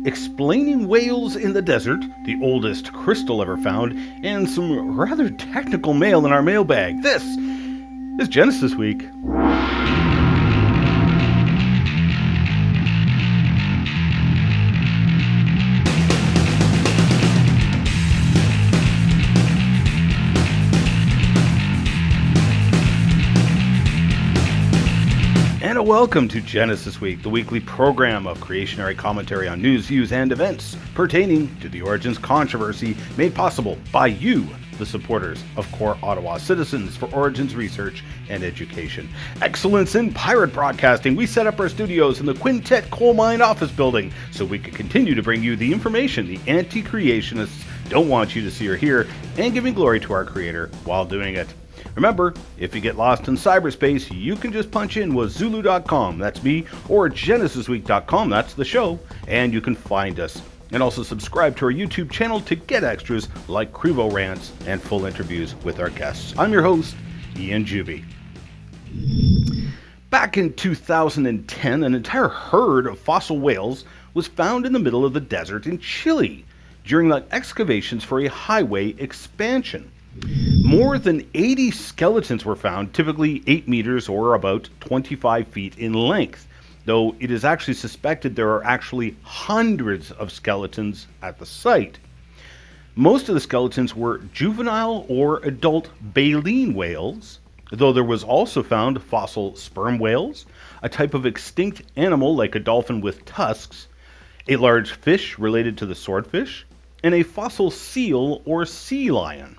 explaining whales in the desert, the oldest crystal ever found, and some rather technical mail in our mailbag. This is Genesis Week. And welcome to Genesis Week, the weekly program of creationary commentary on news, views, and events pertaining to the Origins controversy, made possible by you, the supporters of Core Ottawa Citizens for Origins Research and Education. Excellence in pirate broadcasting. We set up our studios in the Quintet Coal Mine office building so we can continue to bring you the information the anti-creationists don't want you to see or hear, and giving glory to our Creator while doing it. Remember, if you get lost in cyberspace, you can just punch in wazulu.com, that's me, or genesisweek.com, that's the show, and you can find us. And also subscribe to our YouTube channel to get extras like Crevo rants and full interviews with our guests. I'm your host, Ian Juby. Back in 2010, an entire herd of fossil whales was found in the middle of the desert in Chile during the excavations for a highway expansion. More than 80 skeletons were found, typically 8 meters or about 25 feet in length, though it is actually suspected there are actually hundreds of skeletons at the site. Most of the skeletons were juvenile or adult baleen whales, though there was also found fossil sperm whales, a type of extinct animal like a dolphin with tusks, a large fish related to the swordfish, and a fossil seal or sea lion.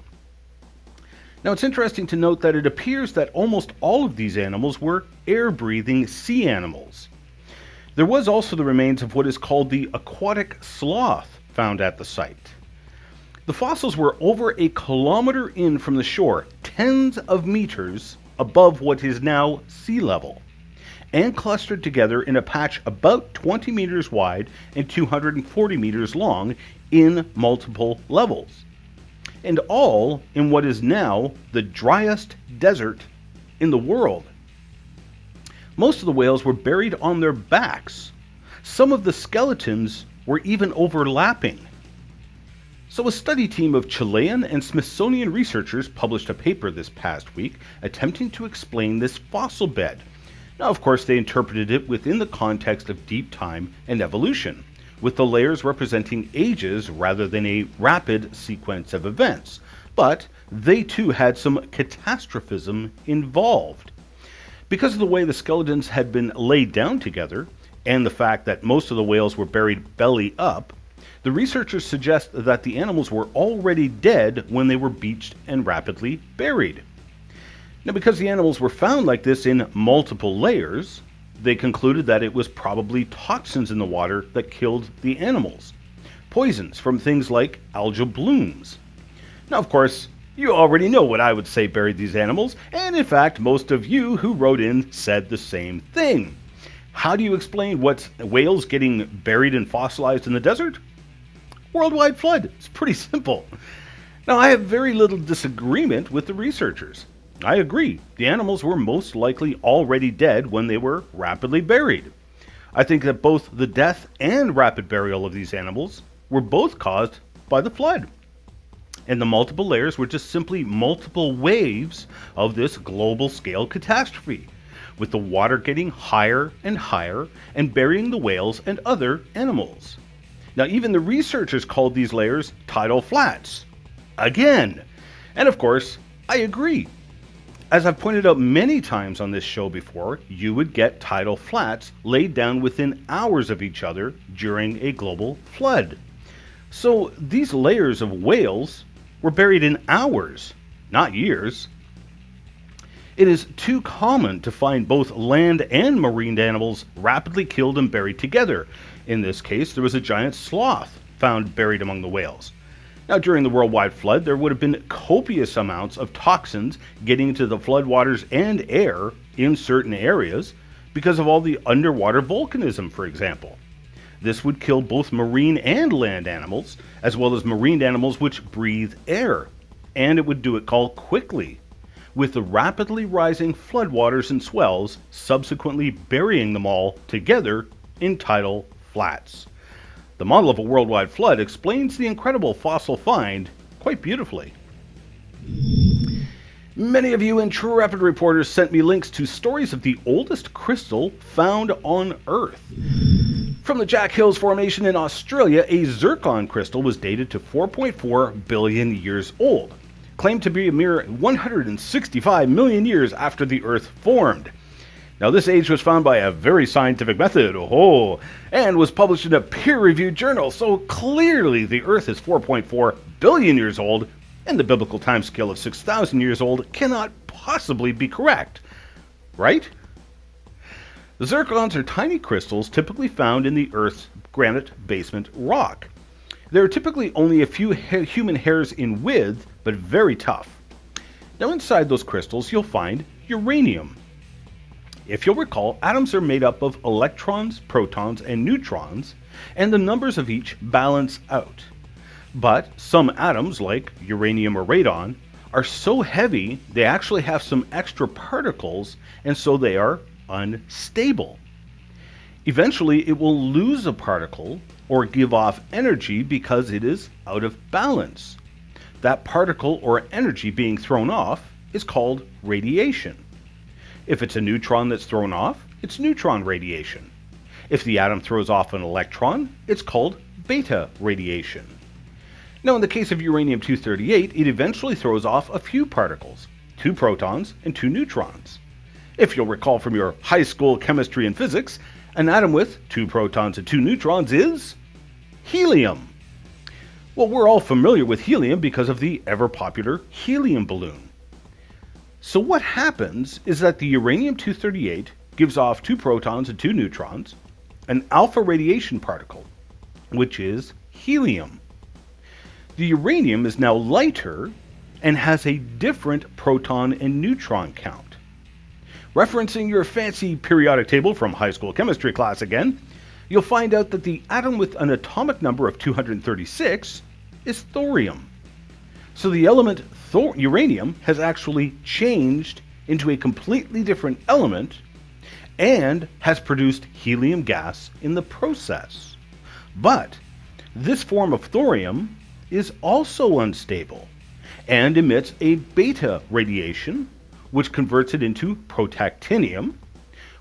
Now, it's interesting to note that it appears that almost all of these animals were air-breathing sea animals. There was also the remains of what is called the aquatic sloth found at the site. The fossils were over a kilometer in from the shore, tens of meters above what is now sea level, and clustered together in a patch about 20 meters wide and 240 meters long in multiple levels, and all in what is now the driest desert in the world. Most of the whales were buried on their backs. Some of the skeletons were even overlapping. So a study team of Chilean and Smithsonian researchers published a paper this past week attempting to explain this fossil bed. Now, of course, they interpreted it within the context of deep time and evolution, with the layers representing ages rather than a rapid sequence of events. But they too had some catastrophism involved. Because of the way the skeletons had been laid down together, and the fact that most of the whales were buried belly up, the researchers suggest that the animals were already dead when they were beached and rapidly buried. Now, because the animals were found like this in multiple layers, they concluded that it was probably toxins in the water that killed the animals. Poisons from things like algal blooms. Now, of course, you already know what I would say buried these animals, and in fact, most of you who wrote in said the same thing. How do you explain what's whales getting buried and fossilized in the desert? Worldwide flood. It's pretty simple. Now, I have very little disagreement with the researchers. I agree, the animals were most likely already dead when they were rapidly buried. I think that both the death and rapid burial of these animals were both caused by the flood. And the multiple layers were just simply multiple waves of this global scale catastrophe, with the water getting higher and higher and burying the whales and other animals. Now, even the researchers called these layers tidal flats. Again. And of course, I agree. As I've pointed out many times on this show before, you would get tidal flats laid down within hours of each other during a global flood. So these layers of whales were buried in hours, not years. It is too common to find both land and marine animals rapidly killed and buried together. In this case, there was a giant sloth found buried among the whales. Now, during the worldwide flood, there would have been copious amounts of toxins getting into the floodwaters and air in certain areas because of all the underwater volcanism, for example. This would kill both marine and land animals, as well as marine animals which breathe air, and it would do it quickly, with the rapidly rising floodwaters and swells subsequently burying them all together in tidal flats. The model of a worldwide flood explains the incredible fossil find quite beautifully. Many of you Intrepid reporters sent me links to stories of the oldest crystal found on Earth. From the Jack Hills Formation in Australia, a zircon crystal was dated to 4.4 billion years old, claimed to be a mere 165 million years after the Earth formed. Now, this age was found by a very scientific method, and was published in a peer-reviewed journal, so clearly the Earth is 4.4 billion years old, and the biblical timescale of 6,000 years old cannot possibly be correct, right? The zircons are tiny crystals typically found in the Earth's granite basement rock. They are typically only a few human hairs in width, but very tough. Now, inside those crystals, you'll find uranium. If you'll recall, atoms are made up of electrons, protons, and neutrons, and the numbers of each balance out. But some atoms, like uranium or radon, are so heavy they actually have some extra particles, and so they are unstable. Eventually, it will lose a particle or give off energy because it is out of balance. That particle or energy being thrown off is called radiation. If it's a neutron that's thrown off, it's neutron radiation. If the atom throws off an electron, it's called beta radiation. Now, in the case of uranium-238, it eventually throws off a few particles, 2 protons and 2 neutrons. If you'll recall from your high school chemistry and physics, an atom with 2 protons and 2 neutrons is helium. Well, we're all familiar with helium because of the ever-popular helium balloon. So what happens is that the uranium-238 gives off 2 protons and 2 neutrons, an alpha radiation particle, which is helium. The uranium is now lighter and has a different proton and neutron count. Referencing your fancy periodic table from high school chemistry class again, you'll find out that the atom with an atomic number of 236 is thorium. So the element uranium has actually changed into a completely different element and has produced helium gas in the process. But this form of thorium is also unstable and emits a beta radiation, which converts it into protactinium,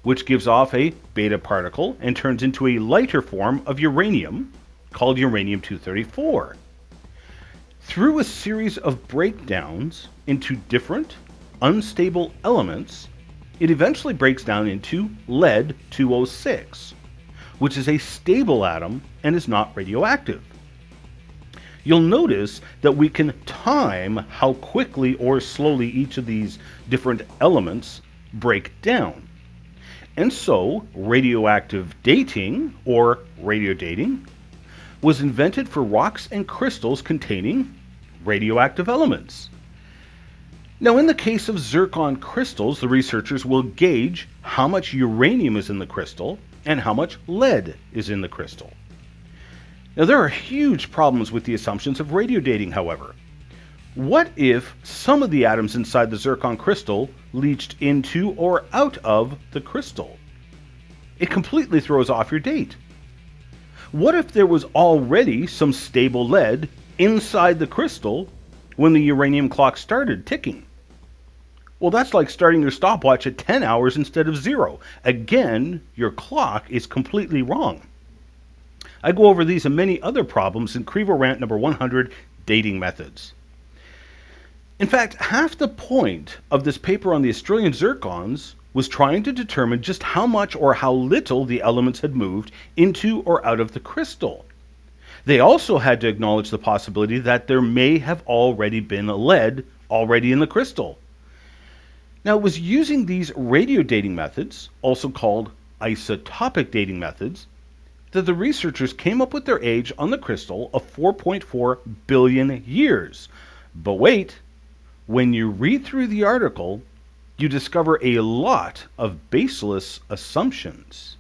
which gives off a beta particle and turns into a lighter form of uranium called uranium-234. Through a series of breakdowns into different unstable elements, it eventually breaks down into lead-206, which is a stable atom and is not radioactive. You'll notice that we can time how quickly or slowly each of these different elements break down. And so, radioactive dating, or radiodating, was invented for rocks and crystals containing radioactive elements. Now, in the case of zircon crystals, the researchers will gauge how much uranium is in the crystal and how much lead is in the crystal. Now, there are huge problems with the assumptions of radiodating, however. What if some of the atoms inside the zircon crystal leached into or out of the crystal? It completely throws off your date. What if there was already some stable lead inside the crystal when the uranium clock started ticking? Well, that's like starting your stopwatch at 10 hours instead of 0. Again, your clock is completely wrong. I go over these and many other problems in Crevo Rant number 100, Dating Methods. In fact, half the point of this paper on the Australian zircons was trying to determine just how much or how little the elements had moved into or out of the crystal. They also had to acknowledge the possibility that there may have already been lead already in the crystal. Now, it was using these radiodating methods, also called isotopic dating methods, that the researchers came up with their age on the crystal of 4.4 billion years. But wait, when you read through the article, you discover a lot of baseless assumptions.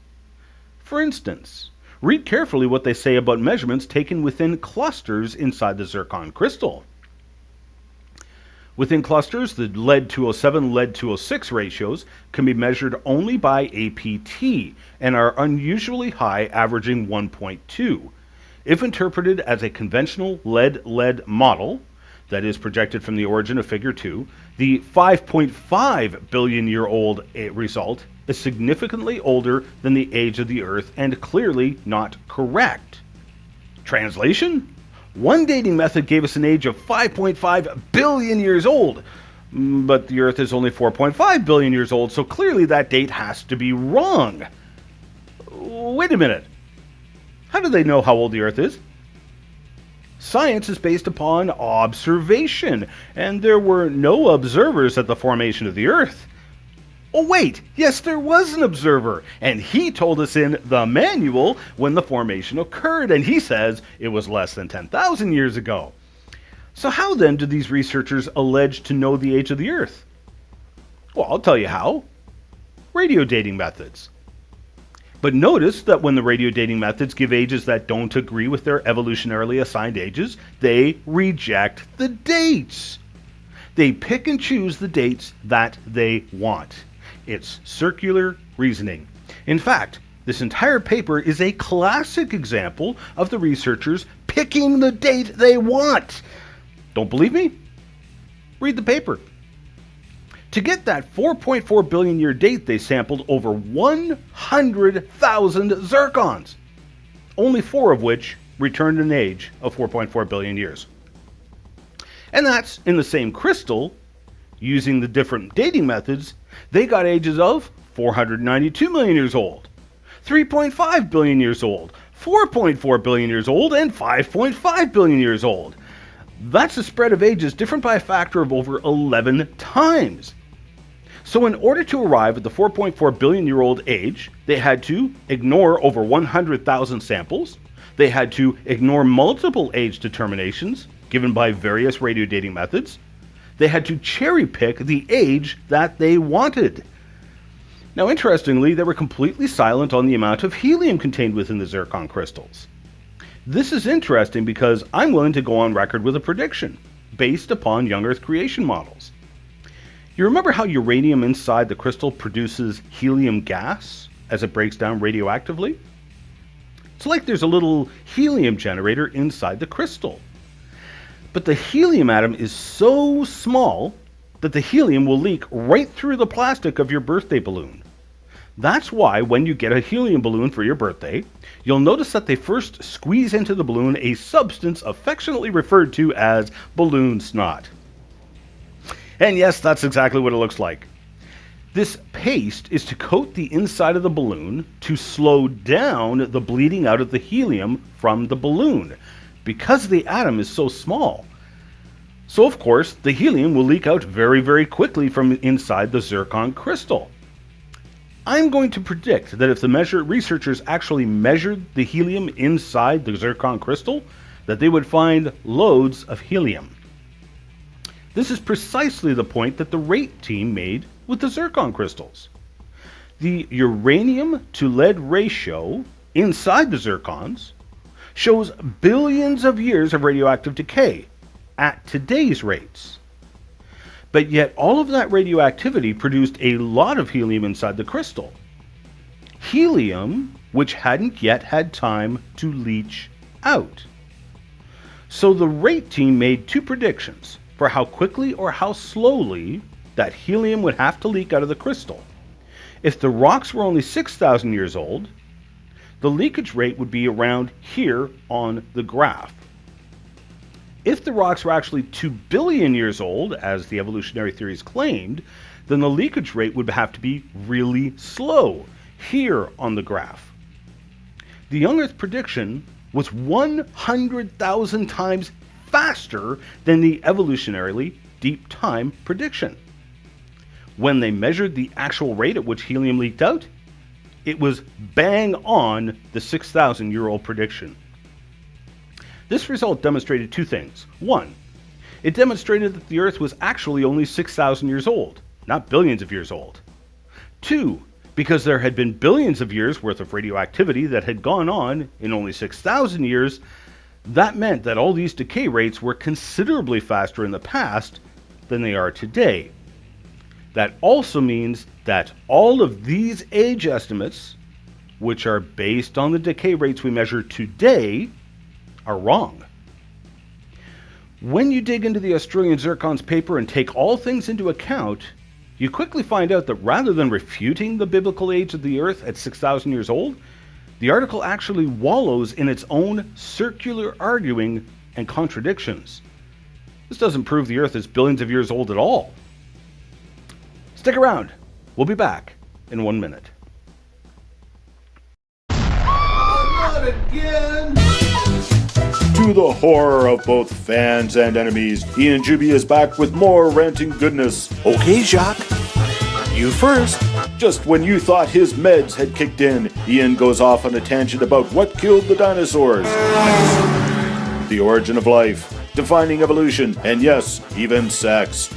For instance, read carefully what they say about measurements taken within clusters inside the zircon crystal. Within clusters, the lead-207, lead-206 ratios can be measured only by APT and are unusually high, averaging 1.2. If interpreted as a conventional lead-lead model, that is projected from the origin of Figure 2, the 5.5 billion year old result is significantly older than the age of the Earth and clearly not correct. Translation? One dating method gave us an age of 5.5 billion years old, but the Earth is only 4.5 billion years old, so clearly that date has to be wrong. Wait a minute. How do they know how old the Earth is? Science is based upon observation, and there were no observers at the formation of the Earth. Oh wait, yes there was an observer, and he told us in the manual when the formation occurred, and he says it was less than 10,000 years ago. So how then do these researchers allege to know the age of the Earth? Well, I'll tell you how. Radio dating methods. But notice that when the radio dating methods give ages that don't agree with their evolutionarily assigned ages, they reject the dates. They pick and choose the dates that they want. It's circular reasoning. In fact, this entire paper is a classic example of the researchers picking the date they want. Don't believe me? Read the paper. To get that 4.4 billion year date, they sampled over 100,000 zircons, only 4 of which returned an age of 4.4 billion years. And that's in the same crystal. Using the different dating methods, they got ages of 492 million years old, 3.5 billion years old, 4.4 billion years old, and 5.5 billion years old. That's a spread of ages different by a factor of over 11 times. So in order to arrive at the 4.4 billion year old age, they had to ignore over 100,000 samples. They had to ignore multiple age determinations given by various radio dating methods. They had to cherry pick the age that they wanted. Now, interestingly, they were completely silent on the amount of helium contained within the zircon crystals. This is interesting because I'm willing to go on record with a prediction based upon young Earth creation models. You remember how uranium inside the crystal produces helium gas as it breaks down radioactively? It's like there's a little helium generator inside the crystal. But the helium atom is so small that the helium will leak right through the plastic of your birthday balloon. That's why when you get a helium balloon for your birthday, you'll notice that they first squeeze into the balloon a substance affectionately referred to as balloon snot. And yes, that's exactly what it looks like. This paste is to coat the inside of the balloon to slow down the bleeding out of the helium from the balloon, because the atom is so small. So of course, the helium will leak out very, very quickly from inside the zircon crystal. I'm going to predict that if the researchers actually measured the helium inside the zircon crystal, that they would find loads of helium. This is precisely the point that the RATE team made with the zircon crystals. The uranium to lead ratio inside the zircons shows billions of years of radioactive decay at today's rates. But yet all of that radioactivity produced a lot of helium inside the crystal. Helium which hadn't yet had time to leach out. So the RATE team made 2 predictions for how quickly or how slowly that helium would have to leak out of the crystal. If the rocks were only 6,000 years old, the leakage rate would be around here on the graph. If the rocks were actually 2 billion years old, as the evolutionary theories claimed, then the leakage rate would have to be really slow, here on the graph. The young Earth prediction was 100,000 times faster than the evolutionarily deep time prediction. When they measured the actual rate at which helium leaked out, it was bang on the 6,000 year old prediction. This result demonstrated 2 things. 1, it demonstrated that the Earth was actually only 6,000 years old, not billions of years old. 2, because there had been billions of years worth of radioactivity that had gone on in only 6,000 years, that meant that all these decay rates were considerably faster in the past than they are today. That also means that all of these age estimates, which are based on the decay rates we measure today, are wrong. When you dig into the Australian Zircon's paper and take all things into account, you quickly find out that rather than refuting the biblical age of the Earth at 6,000 years old, the article actually wallows in its own circular arguing and contradictions. This doesn't prove the Earth is billions of years old at all. Stick around. We'll be back in 1 minute. Not again! To the horror of both fans and enemies, Ian Juby is back with more ranting goodness. Okay, Jacques. You first. Just when you thought his meds had kicked in, Ian goes off on a tangent about what killed the dinosaurs, the origin of life, defining evolution, and yes, even sex.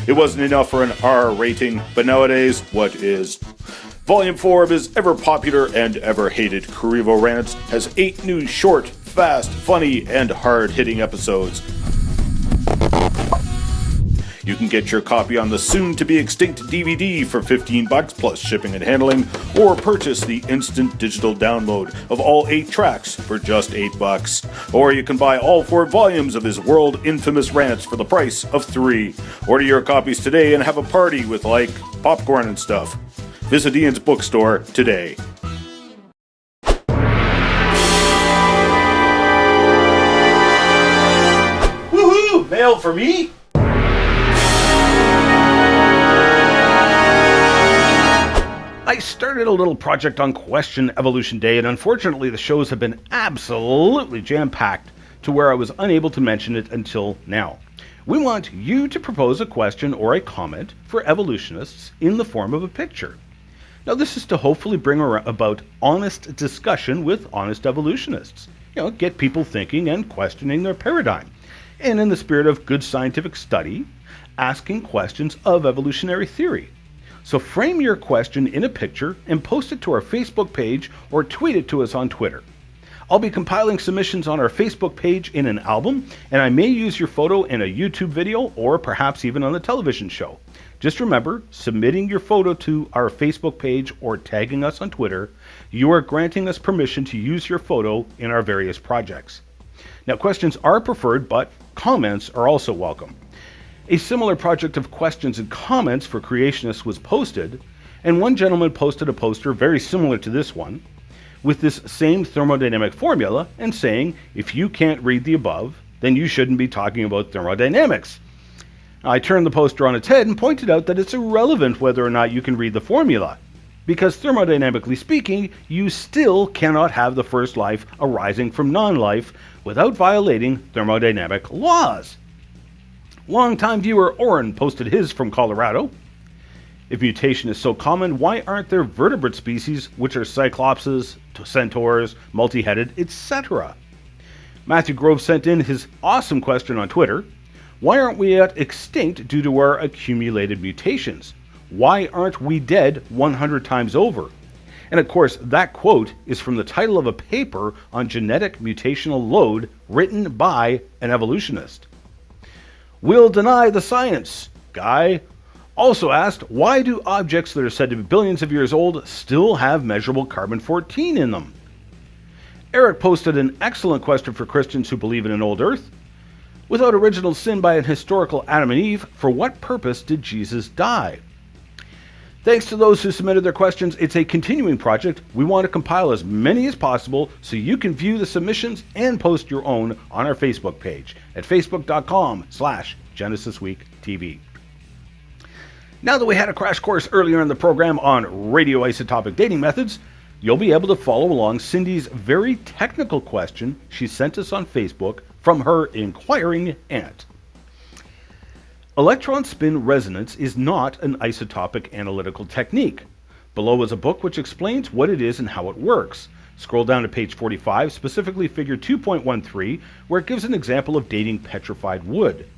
It wasn't enough for an R rating, but nowadays, what is? Volume 4 of his ever-popular and ever-hated Kurivo Rants has 8 new short, fast, funny, and hard-hitting episodes. You can get your copy on the soon-to-be-extinct DVD for $15 plus shipping and handling, or purchase the instant digital download of all 8 tracks for just $8. Or you can buy all 4 volumes of his world-infamous rants for the price of 3. Order your copies today and have a party with, like, popcorn and stuff. Visit Ian's bookstore today. Woohoo! Mail for me? I started a little project on Question Evolution Day, and unfortunately the shows have been absolutely jam-packed to where I was unable to mention it until now. We want you to propose a question or a comment for evolutionists in the form of a picture. Now this is to hopefully bring about honest discussion with honest evolutionists. Get people thinking and questioning their paradigm. And in the spirit of good scientific study, asking questions of evolutionary theory. So frame your question in a picture and post it to our Facebook page or tweet it to us on Twitter. I'll be compiling submissions on our Facebook page in an album, and I may use your photo in a YouTube video or perhaps even on the television show. Just remember, submitting your photo to our Facebook page or tagging us on Twitter, you are granting us permission to use your photo in our various projects. Now, questions are preferred, but comments are also welcome. A similar project of questions and comments for creationists was posted, and one gentleman posted a poster very similar to this one, with this same thermodynamic formula and saying, if you can't read the above, then you shouldn't be talking about thermodynamics. I turned the poster on its head and pointed out that it's irrelevant whether or not you can read the formula, because thermodynamically speaking, you still cannot have the first life arising from non-life without violating thermodynamic laws. Longtime viewer Oren posted his from Colorado. If mutation is so common, why aren't there vertebrate species which are cyclopses, centaurs, multi-headed, etc.? Matthew Grove sent in his awesome question on Twitter. Why aren't we yet extinct due to our accumulated mutations? Why aren't we dead 100 times over? And of course, that quote is from the title of a paper on genetic mutational load written by an evolutionist. Will deny the science. Guy also asked, why do objects that are said to be billions of years old still have measurable carbon-14 in them? Eric posted an excellent question for Christians who believe in an old earth. Without original sin by an historical Adam and Eve, for what purpose did Jesus die? Thanks to those who submitted their questions. It's a continuing project. We want to compile as many as possible so you can view the submissions and post your own on our Facebook page at facebook.com/GenesisWeekTV. Now that we had a crash course earlier in the program on radioisotopic dating methods, you'll be able to follow along Cindy's very technical question she sent us on Facebook from her inquiring aunt. Electron spin resonance is not an isotopic analytical technique. Below is a book which explains what it is and how it works. Scroll down to page 45, specifically figure 2.13, where it gives an example of dating petrified wood.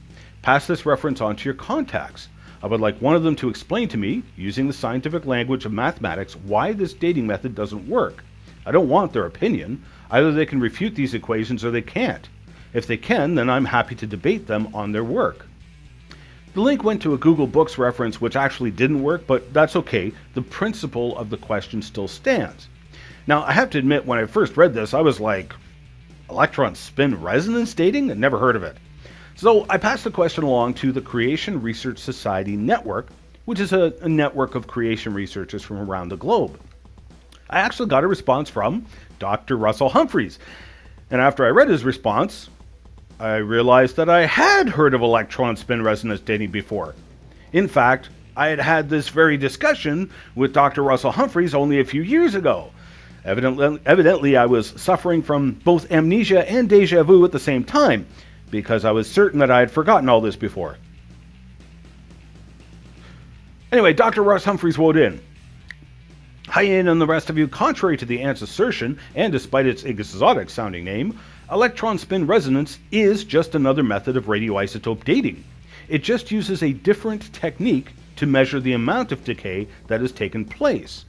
Pass this reference on to your contacts. I would like one of them to explain to me, using the scientific language of mathematics, why this dating method doesn't work. I don't want their opinion. Either they can refute these equations or they can't. If they can, then I'm happy to debate them on their work. The link went to a Google Books reference which actually didn't work, but that's okay. The principle of the question still stands. Now, I have to admit, when I first read this, I was like, Electron spin resonance dating? I never heard of it. So I passed the question along to the Creation Research Society Network, which is a network of creation researchers from around the globe. I actually got a response from Dr. Russell Humphreys. And after I read his response, I realized that I had heard of electron spin resonance dating before. In fact, I had had this very discussion with Dr. Russell Humphreys only a few years ago. Evidently, I was suffering from both amnesia and deja vu at the same time, because I was certain that I had forgotten all this before. Anyway, Dr. Russ Humphreys wrote in. Hi, Ian and the rest of you. Contrary to the ant's assertion, and despite its exotic-sounding name, electron spin resonance is just another method of radioisotope dating. It just uses a different technique to measure the amount of decay that has taken place.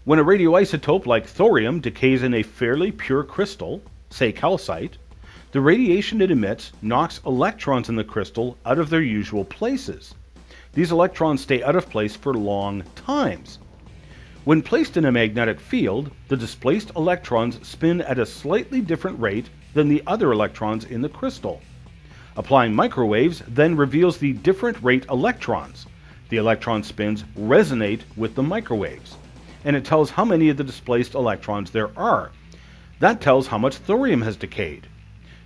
When a radioisotope like thorium decays in a fairly pure crystal, say calcite, the radiation it emits knocks electrons in the crystal out of their usual places. These electrons stay out of place for long times. When placed in a magnetic field, the displaced electrons spin at a slightly different rate than the other electrons in the crystal. Applying microwaves then reveals the different rate electrons. The electron spins resonate with the microwaves, and it tells how many of the displaced electrons there are. That tells how much thorium has decayed.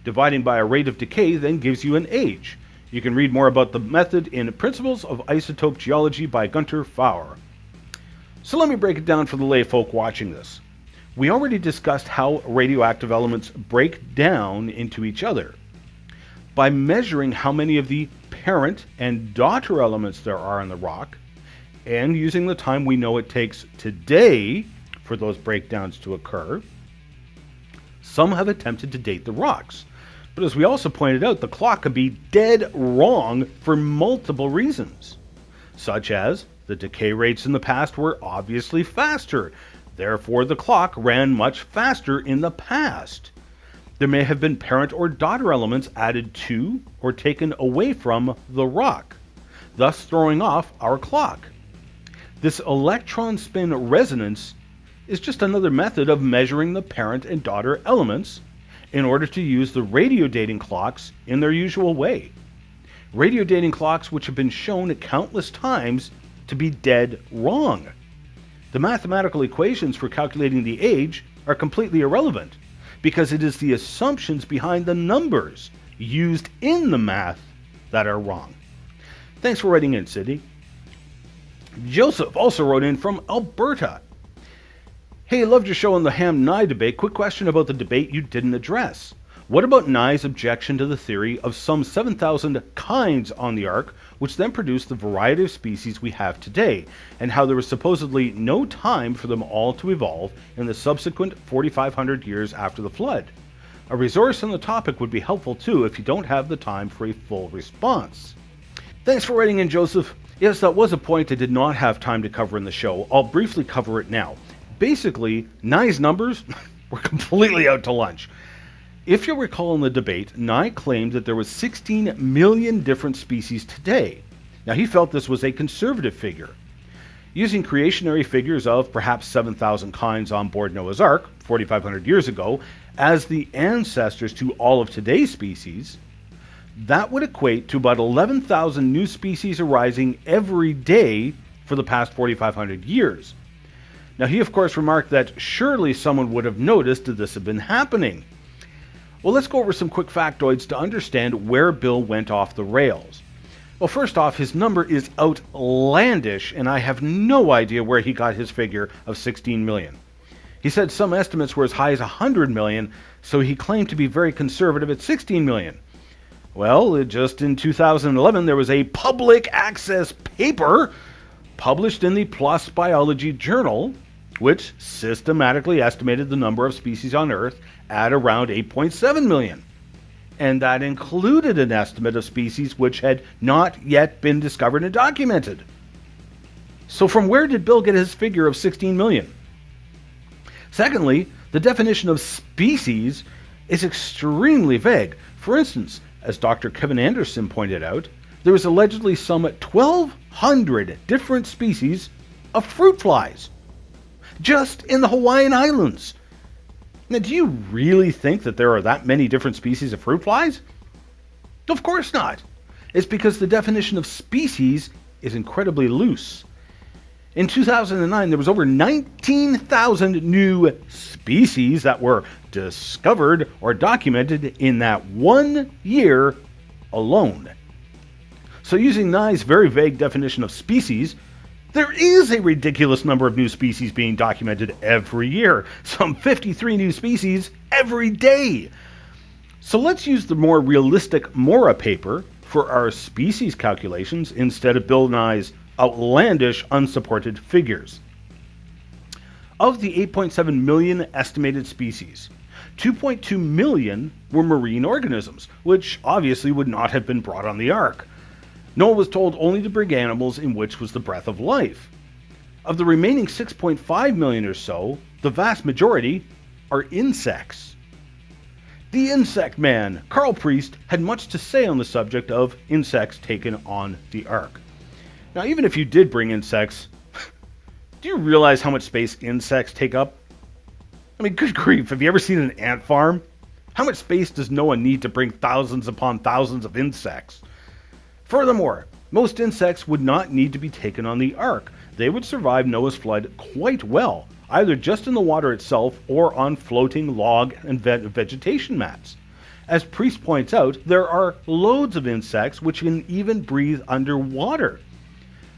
Dividing by a rate of decay then gives you an age. You can read more about the method in Principles of Isotope Geology by Gunter Fauer. So let me break it down for the lay folk watching this. We already discussed how radioactive elements break down into each other. By measuring how many of the parent and daughter elements there are in the rock, and using the time we know it takes today for those breakdowns to occur, some have attempted to date the rocks. But as we also pointed out, the clock could be dead wrong for multiple reasons, such as the decay rates in the past were obviously faster, therefore the clock ran much faster in the past. There may have been parent or daughter elements added to or taken away from the rock, thus throwing off our clock. This electron spin resonance is just another method of measuring the parent and daughter elements in order to use the radio dating clocks in their usual way. Radio dating clocks which have been shown countless times to be dead wrong. The mathematical equations for calculating the age are completely irrelevant because it is the assumptions behind the numbers used in the math that are wrong. Thanks for writing in, Sydney. Joseph also wrote in from Alberta. Hey, loved your show on the Ham-Nye debate. Quick question about the debate you didn't address. What about Nye's objection to the theory of some 7,000 kinds on the Ark, which then produced the variety of species we have today, and how there was supposedly no time for them all to evolve in the subsequent 4,500 years after the flood? A resource on the topic would be helpful too if you don't have the time for a full response. Thanks for writing in, Joseph. Yes, that was a point I did not have time to cover in the show. I'll briefly cover it now. Basically, Nye's numbers were completely out to lunch. If you'll recall in the debate, Nye claimed that there was 16 million different species today. Now, he felt this was a conservative figure. Using creationary figures of perhaps 7,000 kinds on board Noah's Ark 4,500 years ago as the ancestors to all of today's species, that would equate to about 11,000 new species arising every day for the past 4,500 years. Now, he of course remarked that surely someone would have noticed that this had been happening. Well, let's go over some quick factoids to understand where Bill went off the rails. Well, first off, his number is outlandish, and I have no idea where he got his figure of 16 million. He said some estimates were as high as 100 million, so he claimed to be very conservative at 16 million. Well, just in 2011, there was a public access paper published in the PLOS Biology Journal, which systematically estimated the number of species on Earth at around 8.7 million. And that included an estimate of species which had not yet been discovered and documented. So from where did Bill get his figure of 16 million? Secondly, the definition of species is extremely vague. For instance, as Dr. Kevin Anderson pointed out, there is allegedly some 1,200 different species of fruit flies just in the Hawaiian Islands. Now, do you really think that there are that many different species of fruit flies? Of course not. It's because the definition of species is incredibly loose. In 2009, there was over 19,000 new species that were discovered or documented in that 1 year alone. So using Nye's very vague definition of species, there is a ridiculous number of new species being documented every year. Some 53 new species every day. So let's use the more realistic Mora paper for our species calculations instead of Bill Nye's outlandish, unsupported figures. Of the 8.7 million estimated species, 2.2 million were marine organisms, which obviously would not have been brought on the Ark. Noah was told only to bring animals in which was the breath of life. Of the remaining 6.5 million or so, the vast majority are insects. The Insect Man, Carl Priest, had much to say on the subject of insects taken on the Ark. Now, even if you did bring insects, do you realize how much space insects take up? I mean, good grief, have you ever seen an ant farm? How much space does Noah need to bring thousands upon thousands of insects? Furthermore, most insects would not need to be taken on the Ark. They would survive Noah's flood quite well, either just in the water itself or on floating log and vegetation mats. As Priest points out, there are loads of insects which can even breathe underwater.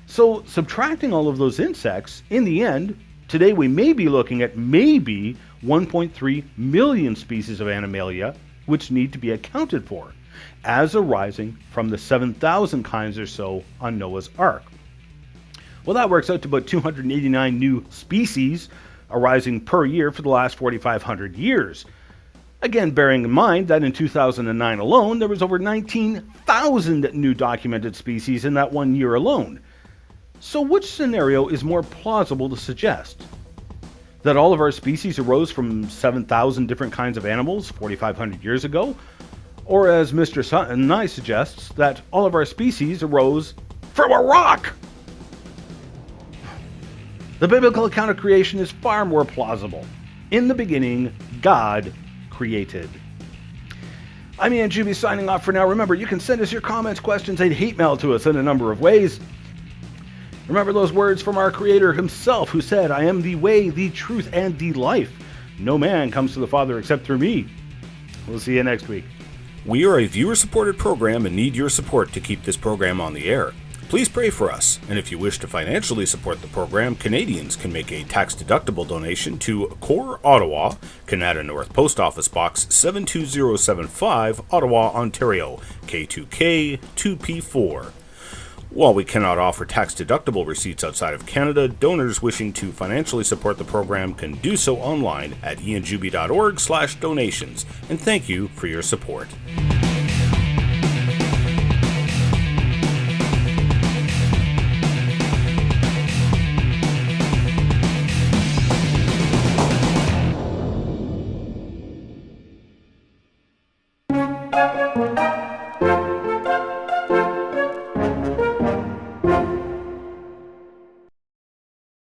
So, subtracting all of those insects, in the end, today we may be looking at maybe 1.3 million species of Animalia which need to be accounted for, as arising from the 7,000 kinds or so on Noah's Ark. Well, that works out to about 289 new species arising per year for the last 4,500 years. Again, bearing in mind that in 2009 alone, there was over 19,000 new documented species in that 1 year alone. So which scenario is more plausible to suggest? That all of our species arose from 7,000 different kinds of animals 4,500 years ago? Or as Mr. Nye suggests, that all of our species arose from a rock? The biblical account of creation is far more plausible. In the beginning, God created. I'm Ian Juby signing off for now. Remember, you can send us your comments, questions, and hate mail to us in a number of ways. Remember those words from our Creator himself, who said, "I am the way, the truth, and the life. No man comes to the Father except through me." We'll see you next week. We are a viewer-supported program and need your support to keep this program on the air. Please pray for us, and if you wish to financially support the program, Canadians can make a tax-deductible donation to Core Ottawa, Canada North Post Office Box 72075, Ottawa, Ontario, K2K 2P4. While we cannot offer tax-deductible receipts outside of Canada, donors wishing to financially support the program can do so online at ianjuby.org/donations, and thank you for your support.